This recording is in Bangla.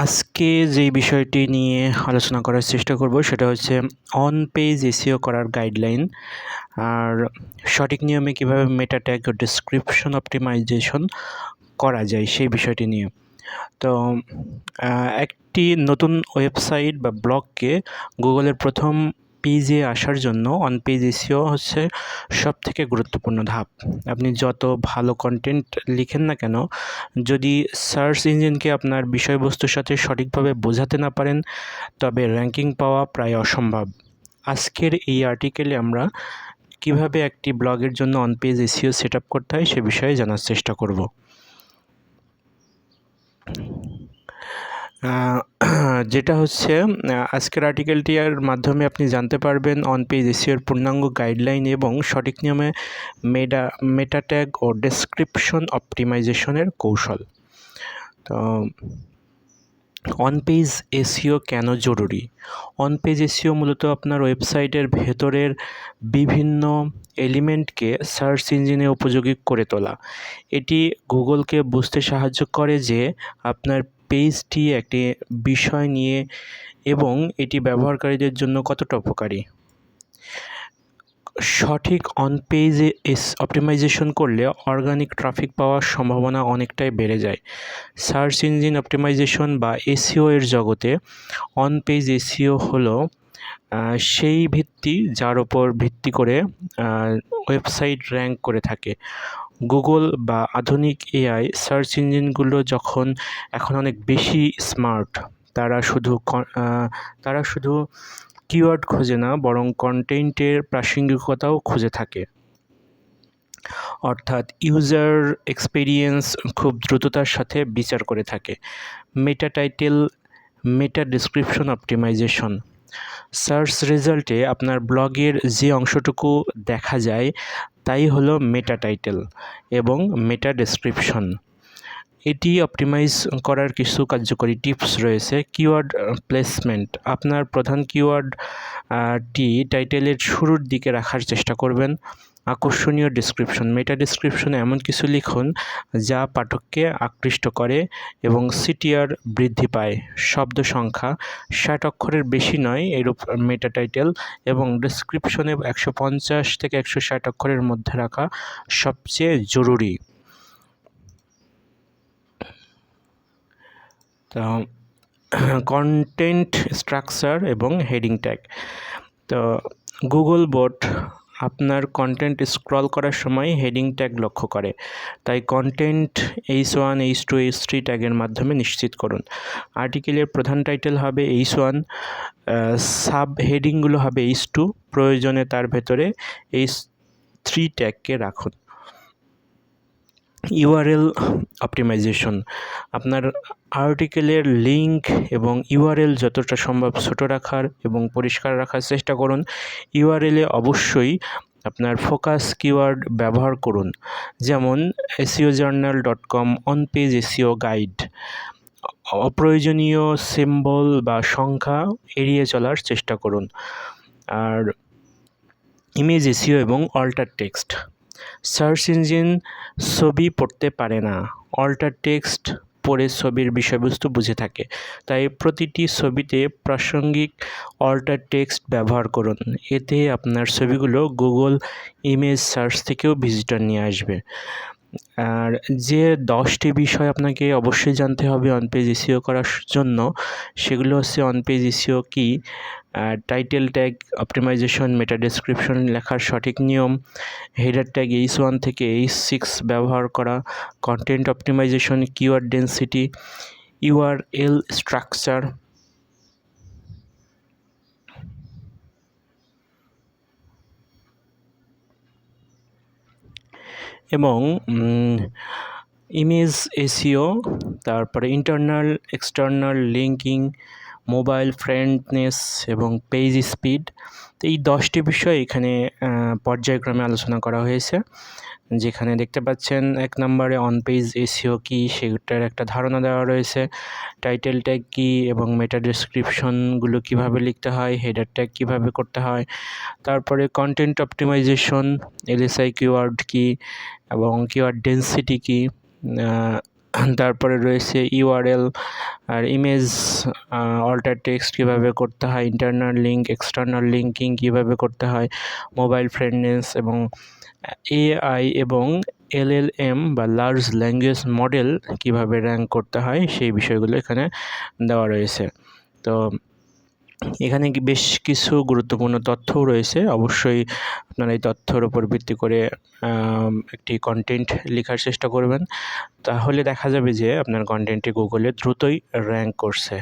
আজকে যেই বিষয়টি নিয়ে আলোচনা করার চেষ্টা করব সেটা হচ্ছে অন পেজ এসইও করার গাইডলাইন আর সঠিক নিয়মে কীভাবে মেটা ট্যাগ ও ডেসক্রিপশন অপটিমাইজেশন করা যায় সেই বিষয়টি নিয়ে। তো একটি নতুন ওয়েবসাইট বা ব্লগকে গুগলের প্রথম পেজে আসার জন্য অন পেজ এসইও হচ্ছে সবথেকে গুরুত্বপূর্ণ ধাপ। আপনি যত ভালো কন্টেন্ট লিখেন না কেন, যদি সার্চ ইঞ্জিনকে আপনার বিষয়বস্তুর সাথে সঠিকভাবে বোঝাতে না পারেন, তবে র্যাঙ্কিং পাওয়া প্রায় অসম্ভব। আজকের এই আর্টিকেলে আমরা কিভাবে একটি ব্লগের জন্য on page SEO set up করতে হয় সে বিষয়ে জানার চেষ্টা করব। যেটা হচ্ছে আজকের আর্টিকেলটির মাধ্যমে আপনি জানতে পারবেন অন পেজ এসইওর পূর্ণাঙ্গ গাইডলাইন এবং সঠিক নিয়মে মেটা ট্যাগ ও ডেসক্রিপশন অপটিমাইজেশনের কৌশল। তো অন পেজ এসইও কেন জরুরি? অন পেজ এসইও মূলত আপনার ওয়েবসাইটের ভেতরের বিভিন্ন এলিমেন্টকে সার্চ ইঞ্জিনে উপযোগী করে তোলা। এটি গুগলকে বুঝতে সাহায্য করে যে আপনার পেজটি একটি বিষয় নিয়ে এবং এটি ব্যবহারকারীদের জন্য কতটা উপকারী। সঠিক অন পেজ অপটিমাইজেশন করলে অর্গানিক ট্রাফিক পাওয়ার সম্ভাবনা অনেকটাই বেড়ে যায়। সার্চ ইঞ্জিন অপটিমাইজেশন বা এসইও এর জগতে অন পেজ এসইও হলো সেই ভিত্তি যার ওপর ভিত্তি করে ওয়েবসাইট র্যাঙ্ক করে থাকে। গুগল বা আধুনিক এআই সার্চ ইঞ্জিনগুলো এখন অনেক বেশি স্মার্ট, তারা শুধু কিওয়ার্ড খোঁজে না, বরং কন্টেন্টের প্রাসঙ্গিকতাও খুঁজে থাকে। অর্থাৎ ইউজার এক্সপেরিয়েন্স খুব দ্রুততার সাথে বিচার করে থাকে। Meta title, meta description optimization. Search রেজাল্টে আপনার ব্লগের যে অংশটুকু দেখা যায় তাই হলো মেটা টাইটেল এবং মেটা ডেসক্রিপশন। এটি অপটিমাইজ করার কিছু কার্যকরী টিপস রয়েছে। Keyword placement. আপনার প্রধান কিওয়ার্ডটি টাইটেলের শুরুর দিকে রাখার চেষ্টা করবেন। আকর্ষণীয় ডেসক্রিপশন। মেটা ডেসক্রিপশনে এমন কিছু লিখুন যা পাঠককে আকৃষ্ট করে এবং সিটিআর বৃদ্ধি পায়। শব্দ সংখ্যা 60 অক্ষরের বেশি নয় এরূপ মেটা টাইটেল, এবং ডেসক্রিপশনে 150 থেকে 160 অক্ষরের মধ্যে রাখা সবচেয়ে জরুরি। তো কন্টেন্ট স্ট্রাকচার এবং হেডিং ট্যাগ। তো গুগল বোট আপনার কন্টেন্ট স্ক্রল করার সময় হেডিং ট্যাগ লক্ষ্য করে, তাই কন্টেন্ট H1, H2, H3 ট্যাগের মাধ্যমে নিশ্চিত করুন। আর্টিকেলের প্রধান টাইটেল হবে H1, সাব হেডিংগুলো হবে H2, প্রয়োজনে তার ভেতরে H3 ট্যাগকে রাখুন। URL optimization. আপনার আর্টিকেলের লিঙ্ক এবং ইউআরএল যতটা সম্ভব ছোট রাখার এবং পরিষ্কার রাখার চেষ্টা করুন। ইউআরএলে অবশ্যই আপনার ফোকাস কিওয়ার্ড ব্যবহার করুন, যেমন SEOjournal.com, on page SEO guide. অপ্রয়োজনীয় সিম্বল বা সংখ্যা এড়িয়ে চলার চেষ্টা করুন। আর ইমেজ এসইও এবং অল্টার টেক্সট। সার্চ ইঞ্জিন ছবি পড়তে পারে না, অল্টার টেক্সট পড়ে ছবির বিষয়বস্তু বুঝে থাকে, তাই প্রতিটি ছবিতে প্রাসঙ্গিক অল্টার টেক্সট ব্যবহার করুন। এতে আপনার ছবিগুলো গুগল ইমেজ সার্চ থেকেও ভিজিটর নিয়ে আসবে। আর যে 10টি বিষয় আপনাকে অবশ্যই জানতে হবে অন পেজ এসইও করার জন্য, সেগুলো হচ্ছে অন পেজ এসইও কী, title tag optimization, meta description লেখার সঠিক নিয়ম, হেডার ট্যাগ H1 থেকে H6 ব্যবহার করা, content optimization, keyword density, URL structure, এবং ইমেজ এসইও, তারপরে internal external linking, mobile friendliness এবং পেজ স্পিড। তো এই 10টি বিষয় এখানে পর্যায়ক্রমে আলোচনা করা হয়েছে। যেখানে দেখতে পাচ্ছেন 1 নম্বরে অন পেজ এসইও কী সেটার একটা ধারণা দেওয়া রয়েছে, টাইটেল ট্যাগ কী এবং মেটা ডেসক্রিপশনগুলো কীভাবে লিখতে হয়, হেডার ট্যাগ কীভাবে করতে হয়, তারপরে কন্টেন্ট অপটিমাইজেশন, এলএসআই কিওয়ার্ড কী এবং কিওয়ার্ড ডেন্সিটি কী, তারপরে রয়েছে ইউআরএল আর ইমেজ অল্টার টেক্সট কীভাবে করতে হয়, ইন্টারনাল লিঙ্ক, এক্সটার্নাল লিঙ্কিং কীভাবে করতে হয়, মোবাইল ফ্রেন্ডনেস এবং এআই এবং এলএলএম বা লার্জ ল্যাঙ্গুয়েজ মডেল কীভাবে র্যাঙ্ক করতে হয় সেই বিষয়গুলো এখানে দেওয়া রয়েছে। তো এখানে বেশ কিছু গুরুত্বপূর্ণ তথ্যও রয়েছে। অবশ্যই আপনারা এই তথ্যের উপর ভিত্তি করে একটি কন্টেন্ট লেখার চেষ্টা করবেন, তাহলে দেখা যাবে যে আপনার কন্টেন্টটি গুগলে দ্রুতই র্যাঙ্ক করছে।